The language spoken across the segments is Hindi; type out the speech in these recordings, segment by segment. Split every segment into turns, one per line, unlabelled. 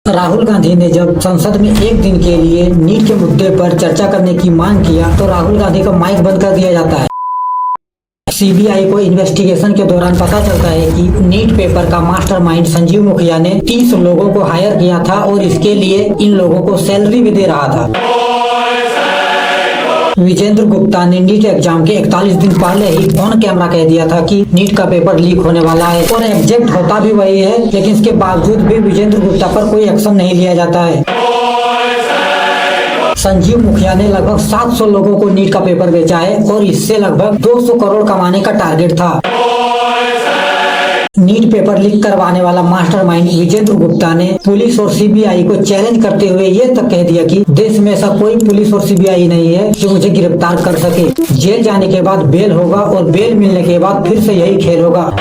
राहुल गांधी ने जब संसद में एक दिन के लिए नीट के मुद्दे पर चर्चा करने की मांग किया तो राहुल गांधी का माइक बंद कर दिया जाता है। सीबीआई को इन्वेस्टिगेशन के दौरान पता चलता है कि नीट पेपर का मास्टरमाइंड संजीव मुखिया ने 30 लोगों को हायर किया था और इसके लिए इन लोगों को सैलरी भी दे रहा था। विजेंद्र गुप्ता ने नीट एग्जाम के 41 दिन पहले ही ऑन कैमरा कह दिया था कि नीट का पेपर लीक होने वाला है और एग्जैक्ट होता भी वही है, लेकिन इसके बावजूद भी विजेंद्र गुप्ता पर कोई एक्शन नहीं लिया जाता है। संजीव मुखिया ने लगभग 700 लोगों को नीट का पेपर बेचा है और इससे लगभग 200 करोड़ कमाने का टारगेट था। नीट पेपर लीक करवाने वाला मास्टरमाइंड विजेंद्र गुप्ता ने पुलिस और सीबीआई को चैलेंज करते हुए ये तक कह दिया कि देश में ऐसा कोई पुलिस और सीबीआई नहीं है जो मुझे गिरफ्तार कर सके। जेल जाने के बाद बेल होगा और बेल मिलने के बाद फिर से यही खेल होगा।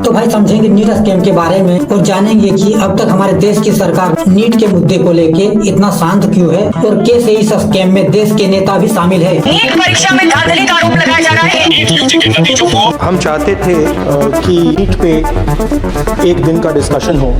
तो भाई समझेंगे नीट स्कैम के बारे में और जानेंगे कि अब तक हमारे देश की सरकार नीट के मुद्दे को लेके इतना शांत क्यों है और कैसे इस स्कैम में देश के नेता भी शामिल है।
नीट परीक्षा में धांधली का आरोप लगाया जा रहा है।
हम चाहते थे कि नीट पे एक दिन का डिस्कशन हो।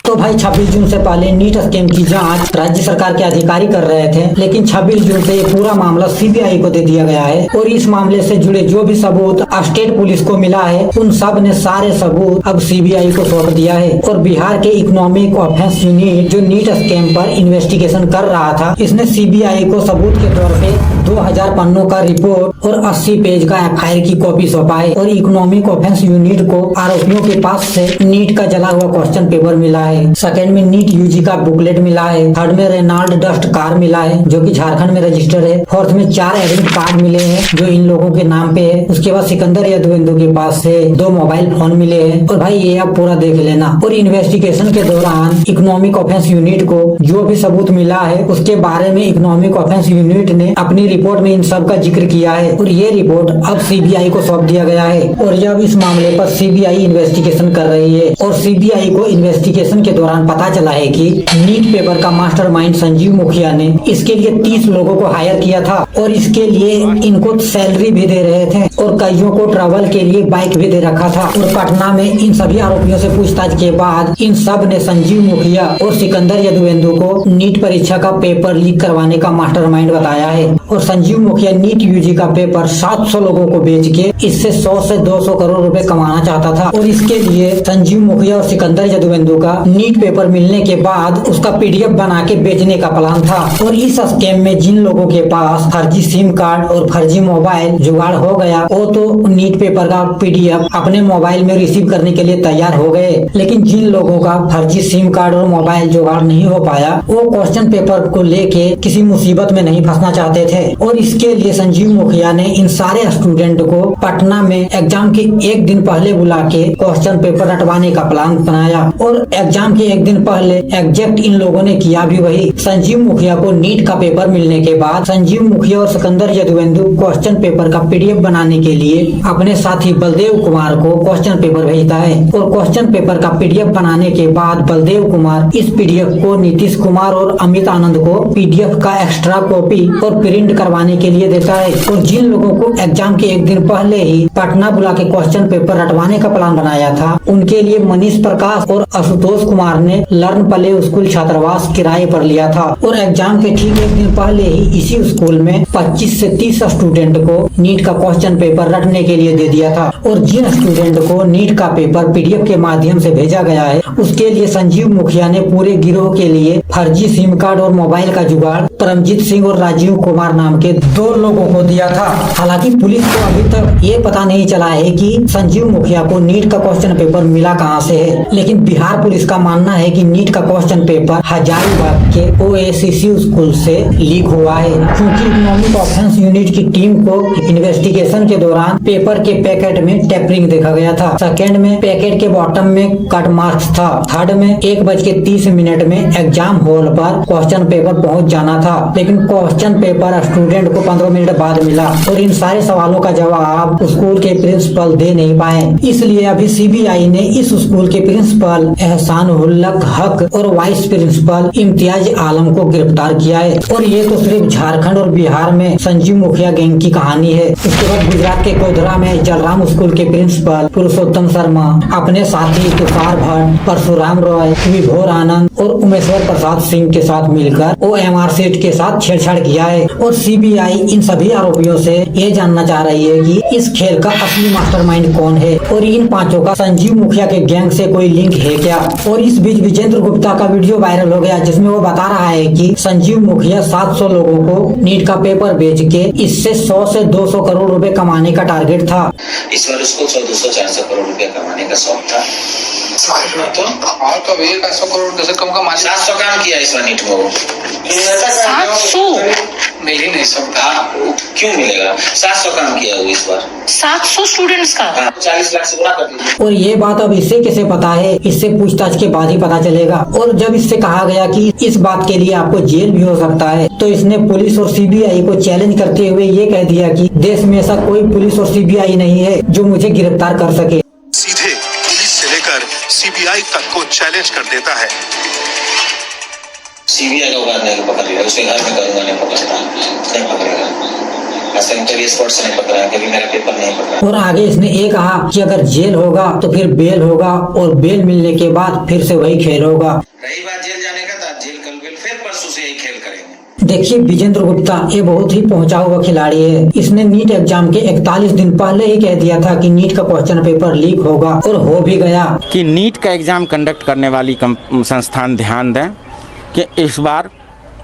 तो भाई 26 जून से पहले नीट स्कैम की जांच राज्य सरकार के अधिकारी कर रहे थे, लेकिन 26 जून से ये पूरा मामला सीबीआई को दे दिया गया है और इस मामले से जुड़े जो भी सबूत स्टेट पुलिस को मिला है उन सब ने सारे सबूत अब सीबीआई को सौंप दिया है। और बिहार के इकोनॉमिक ऑफेंस यूनिट जो नीट स्कैम पर इन्वेस्टिगेशन कर रहा था, इसने सीबीआई को सबूत के तौर पे 2000 पन्नों का रिपोर्ट और 80 पेज का एफआईआर की कॉपी सौंपा है। और इकोनॉमिक ऑफेंस यूनिट को आरोपियों के पास से नीट का जला हुआ क्वेश्चन पेपर मिला है। सेकंड में नीट यूजी का बुकलेट मिला है। थर्ड में रेनाल्ड डस्ट कार मिला है जो कि झारखंड में रजिस्टर्ड है। फोर्थ में 4 एडमिट कार्ड मिले हैं जो इन लोगों के नाम पे है। उसके बाद सिकंदर यादवेंदु के पास से 2 मोबाइल फोन मिले हैं। और भाई ये आप पूरा देख लेना। और इन्वेस्टिगेशन के दौरान इकोनॉमिक ऑफेंस यूनिट को जो भी सबूत मिला है उसके बारे में इकोनॉमिक ऑफेंस यूनिट ने अपनी रिपोर्ट में इन सब का जिक्र किया है और ये रिपोर्ट अब सीबीआई को सौंप दिया गया है। और जब इस मामले पर सीबीआई इन्वेस्टिगेशन कर रही है और सीबीआई को इन्वेस्टिगेशन के दौरान पता चला है कि नीट पेपर का मास्टरमाइंड संजीव मुखिया ने इसके लिए 30 लोगों को हायर किया था और इसके लिए इनको सैलरी भी दे रहे थे और कईयों को ट्रैवल के लिए बाइक भी दे रखा था। और पटना में इन सभी आरोपियों से पूछताछ के बाद इन सब ने संजीव मुखिया और सिकंदर यादवेंदु को नीट परीक्षा का पेपर लीक करवाने का मास्टरमाइंड बताया है। और संजीव मुखिया नीट यूजी का पेपर 700 लोगों को बेच के इससे 100 से 200 करोड़ रुपए कमाना चाहता था। और इसके लिए संजीव मुखिया और सिकंदर यादवेंदु का नीट पेपर मिलने के बाद उसका पीडीएफ बना के बेचने का प्लान था। और इस स्कैम में जिन लोगों के पास फर्जी सिम कार्ड और फर्जी मोबाइल जुगाड़ हो गया वो तो नीट पेपर का पीडीएफ अपने मोबाइल में रिसीव करने के लिए तैयार हो गए, लेकिन जिन लोगों का फर्जी सिम कार्ड और मोबाइल जुगाड़ नहीं हो पाया वो क्वेश्चन पेपर को लेके किसी मुसीबत में नहीं फंसना चाहते थे। और इसके लिए संजीव मुखिया ने इन सारे स्टूडेंट को पटना में एग्जाम के एक दिन पहले बुला के क्वेश्चन पेपर रटवाने का प्लान बनाया। और एग्जाम के एक दिन पहले एग्जैक्ट इन लोगों ने किया भी वही। संजीव मुखिया को नीट का पेपर मिलने के बाद संजीव मुखिया और सिकंदर यादवेंदु क्वेश्चन पेपर का पीडीएफ बनाने के लिए अपने साथी बलदेव कुमार को क्वेश्चन पेपर भेजता है। और क्वेश्चन पेपर का पीडीएफ बनाने के बाद बलदेव कुमार इस पीडीएफ को नीतीश कुमार और अमित आनंद को पीडीएफ का एक्स्ट्रा कॉपी और प्रिंट करवाने के लिए देता है। और जिन लोगों को एग्जाम के एक दिन पहले ही पटना बुला के क्वेश्चन पेपर रटवाने का प्लान बनाया था उनके लिए मनीष प्रकाश और आशुतोष कुमार ने लर्न प्ले स्कूल छात्रावास किराए पर लिया था। और एग्जाम के ठीक एक दिन पहले ही इसी स्कूल में 25 से 30 स्टूडेंट को नीट का क्वेश्चन पेपर रटने के लिए दे दिया था। और जिन स्टूडेंट को नीट का पेपर पीडीएफ के माध्यम से भेजा गया है उसके लिए संजीव मुखिया ने पूरे गिरोह के लिए फर्जी सिम कार्ड और मोबाइल का जुगाड़ परमजीत सिंह और राजीव कुमार नाम के 2 लोगों को दिया था। हालांकि पुलिस को अभी तक ये पता नहीं चला है कि संजीव मुखिया को नीट का क्वेश्चन पेपर मिला कहां से है, लेकिन बिहार पुलिस का मानना है कि नीट का क्वेश्चन पेपर हजारीबाग के ओएसीसी स्कूल से लीक हुआ है, क्योंकि इकोनॉमिक ऑफेंस यूनिट की टीम को इन्वेस्टिगेशन के दौरान पेपर के पैकेट में टेपरिंग देखा गया था। सेकेंड में पैकेट के बॉटम में कट मार्क्स था। थर्ड में 1:30 में एग्जाम हॉल पर क्वेश्चन पेपर पहुंच जाना था, लेकिन क्वेश्चन पेपर स्टूडेंट को 15 मिनट बाद मिला। और इन सारे सवालों का जवाब स्कूल के प्रिंसिपल दे नहीं पाए, इसलिए अभी सीबीआई ने इस स्कूल के प्रिंसिपल एहसानुल्लाह हक और वाइस प्रिंसिपल इम्तियाज आलम को गिरफ्तार किया है। और ये तो सिर्फ झारखंड और बिहार में संजीव मुखिया गैंग की कहानी है। उसके बाद गुजरात गुजरात के कोधरा में जलराम स्कूल के प्रिंसिपल पुरुषोत्तम शर्मा अपने साथी तुषार भट्ट, परशुराम रॉय, विभोर आनंद और उमेश्वर प्रसाद सिंह के साथ मिलकर OMR सीट के साथ छेड़छाड़ किया है और CBI इन सभी आरोपियों से ये जानना चाह रही है कि इस खेल का असली मास्टरमाइंड कौन है और इन पांचों का संजीव मुखिया के गैंग से कोई लिंक है क्या। और इस बीच विजेंद्र गुप्ता का वीडियो वायरल हो गया जिसमें वो बता रहा है कि संजीव मुखिया 700 लोगों को नीट का पेपर बेच के इससे 100 से 200 करोड़ रुपए कमाने का टारगेट था।
इस बार उसको 100-200-400 करोड़ रुपया कमाने का शौक था।
तो 100 करोड़ कैसे कम कमा
700 काम किया इस बार नीट में वो।
700
मिल ही नहीं सकता।
क्यों मिलेगा? 700 काम किया वो इस बार।
700 स्टूडेंट्स का
40 लाख से गुना कर दीजिए।
और ये बात अब इससे कैसे पता है, इससे पूछताछ के बाद ही पता चलेगा। और जब इससे कहा गया कि इस बात के लिए आपको जेल भी हो सकता है तो इसने पुलिस और CBI को चैलेंज करते हुए ये कह दिया कि देश में ऐसा कोई पुलिस और CBI नहीं है जो मुझे गिरफ्तार कर सके।
सीधे पुलिस से लेकर CBI तक को चैलेंज कर देता है।
CBI का बात नहीं पकड़ लिया, उसके घर में करूंगा नहीं पकड़ता, नहीं पकड़ेगा। सेंट्रल स्पोर्ट से नहीं पकड़ा, कभी मेरा पेपर नहीं पकड़ा।
और आगे इसने ये कहा कि अगर जेल होगा तो फिर बेल होगा और बेल मिलने के बाद फिर से वही खेल होगा।
रही बात जेल जाने का था, जेल कल फिर परसों से यही खेल करेंगे।
देखिए विजेंद्र गुप्ता ये बहुत ही पहुंचा हुआ खिलाड़ी है। इसने नीट एग्जाम के 41 दिन पहले ही कह दिया था कि नीट का क्वेश्चन पेपर लीक होगा और हो भी गया।
कि नीट का एग्जाम कंडक्ट करने वाली संस्थान ध्यान दें कि इस बार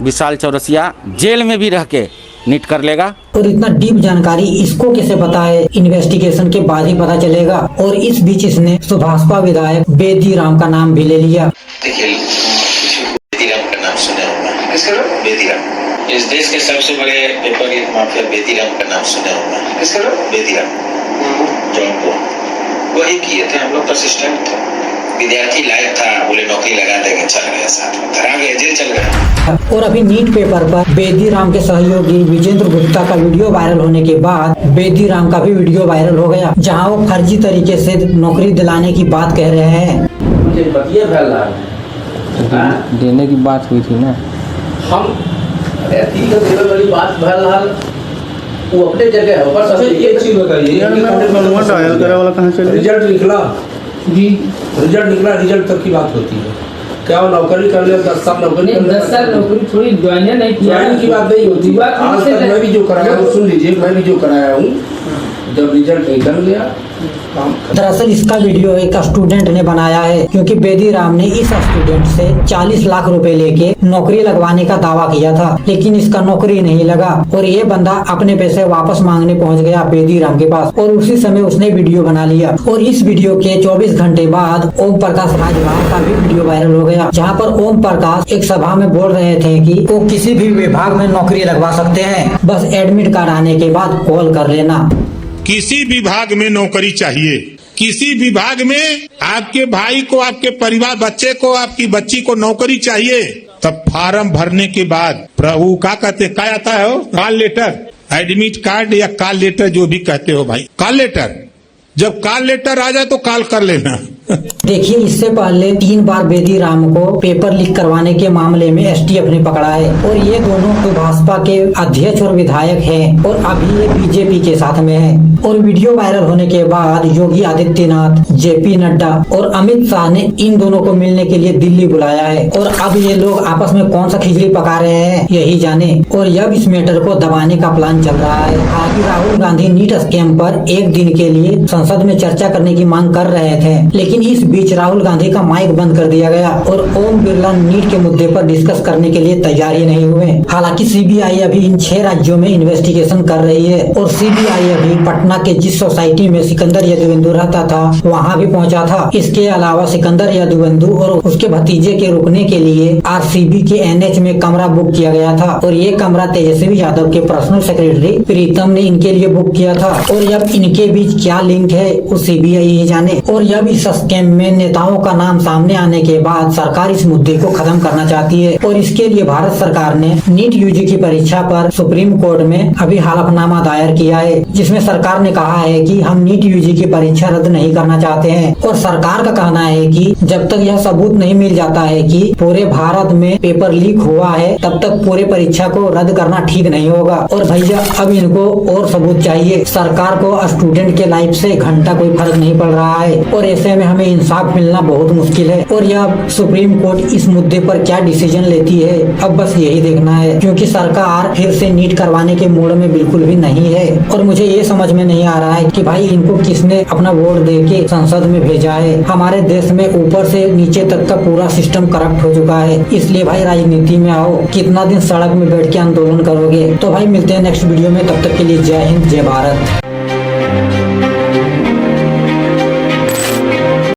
विशाल चौरसिया जेल में भी रह के नीट कर लेगा।
और इतना डीप जानकारी इसको कैसे पता है, इन्वेस्टिगेशन के बाद ही पता चलेगा। और इस बीच इसने सुभाषपा विधायक बेदी राम का नाम भी ले लिया।
देखिए बेदी राम का नाम सुने होंगे।
किसका?
बेदी राम। इस देश के सबसे बड़े paper leak mafia Bedi Ram का नाम सुने होंगे।
किसका?
बेदी राम जौनपुर वही किए थे। हम लोग परसिस्टेंट थे, विद्यार्थी लायक था, बोले नौकरी लगा देंगे, चल गया, साथ में धरा गया, जेल चल गया।
और अभी नीट पेपर पर बेदी राम के सहयोगी विजेंद्र गुप्ता का वीडियो वायरल होने के बाद बेदी राम का भी वीडियो वायरल हो गया जहां वो फर्जी तरीके से नौकरी दिलाने की बात कह रहे हैं।
मुझे बतिया फैल रहा है
देने की बात हुई थी ना,
हम ठीक है, देने वाली बात फैल रहा वो अपने जगह है। बस एक चीज बताइए, रिजल्ट निकला जी, रिजल्ट निकला, रिजल्ट तक की बात होती है। क्या वो नौकरी कर ले 10 साल नौकरी,
10 साल नौकरी थोड़ी ज्वाइन नहीं किया,
ज्वाइन की बात नहीं होती। आज तक मैं भी जो कराया हूँ, सुन लीजिए, मैं भी जो कराया हूँ, जब रिजल्ट निकल गया।
दरअसल इसका वीडियो एक स्टूडेंट ने बनाया है क्योंकि बेदी राम ने इस स्टूडेंट से 40 लाख रुपए लेके नौकरी लगवाने का दावा किया था, लेकिन इसका नौकरी नहीं लगा और ये बंदा अपने पैसे वापस मांगने पहुंच गया बेदी राम के पास और उसी समय उसने वीडियो बना लिया। और इस वीडियो के 24 घंटे बाद ओम प्रकाश राजभर का भी वीडियो वायरल हो गया जहाँ पर ओम प्रकाश एक सभा में बोल रहे थे कि वो किसी भी विभाग में नौकरी लगवा सकते हैं, बस एडमिट कार्ड आने के बाद कॉल कर लेना।
किसी विभाग में नौकरी चाहिए, किसी विभाग में आपके भाई को, आपके परिवार, बच्चे को, आपकी बच्ची को नौकरी चाहिए, तब फार्म भरने के बाद प्रभु क्या कहते, क्या आता है वो कॉल लेटर, एडमिट कार्ड या कॉल लेटर जो भी कहते हो भाई, कॉल लेटर। जब कॉल लेटर आ जाए तो कॉल कर लेना।
देखिए इससे पहले 3 बार बेदी राम को पेपर लीक करवाने के मामले में STF ने पकड़ा है और ये दोनों तो भाजपा के अध्यक्ष और विधायक हैं और अभी ये बीजेपी के साथ में है। और वीडियो वायरल होने के बाद योगी आदित्यनाथ, JP नड्डा और अमित शाह ने इन दोनों को मिलने के लिए दिल्ली बुलाया है और अब ये लोग आपस में कौन सा खिचड़ी पका रहे हैं यही जाने। और अब इस मैटर को दबाने का प्लान चल रहा है। हालांकि राहुल गांधी नीट स्कैम पर एक दिन के लिए संसद में चर्चा करने की मांग कर रहे थे, लेकिन इस बीच राहुल गांधी का माइक बंद कर दिया गया और ओम बिरला नीट के मुद्दे पर डिस्कस करने के लिए तैयार ही नहीं हुए। हालांकि CBI अभी इन 6 राज्यों में इन्वेस्टिगेशन कर रही है और CBI अभी पटना के जिस सोसाइटी में सिकंदर यदुवंदु रहता था वहाँ भी पहुँचा था। इसके अलावा सिकंदर यदुवंदु और उसके भतीजे के रुकने के लिए RCB के NH में कमरा बुक किया गया था और ये कमरा तेजस्वी यादव के पर्सनल सेक्रेटरी प्रीतम ने इनके लिए बुक किया था। और अब इनके बीच क्या लिंक है वो CBI ही जाने। और अब इस स्कैम में नेताओं का नाम सामने आने के बाद सरकार इस मुद्दे को खत्म करना चाहती है और इसके लिए भारत सरकार ने नीट यूजी की परीक्षा पर सुप्रीम कोर्ट में अभी हलफनामा दायर किया है, जिसमें सरकार ने कहा है कि हम नीट यूजी की परीक्षा रद्द नहीं करना चाहते हैं। और सरकार का कहना है कि जब तक यह सबूत नहीं मिल जाता है कि पूरे भारत में पेपर लीक हुआ है, तब तक पूरे परीक्षा को रद्द करना ठीक नहीं होगा। और भैया अब इनको और सबूत चाहिए। सरकार को स्टूडेंट के लाइफ से घंटा कोई फर्क नहीं पड़ रहा है और ऐसे में हमें इंसाफ मिलना बहुत मुश्किल है। और यह सुप्रीम कोर्ट इस मुद्दे पर क्या डिसीजन लेती है, अब बस यही देखना है, क्योंकि सरकार फिर से नीट करवाने के मूड में बिल्कुल भी नहीं है। और मुझे ये समझ में नहीं आ रहा है कि भाई इनको किसने अपना वोट दे के संसद में भेजा है। हमारे देश में ऊपर से नीचे तक का पूरा सिस्टम करप्ट हो चुका है। इसलिए भाई राजनीति में आओ, कितना दिन सड़क में बैठ के आंदोलन करोगे। तो भाई मिलते हैं नेक्स्ट वीडियो में, तब तक के लिए जय हिंद जय भारत।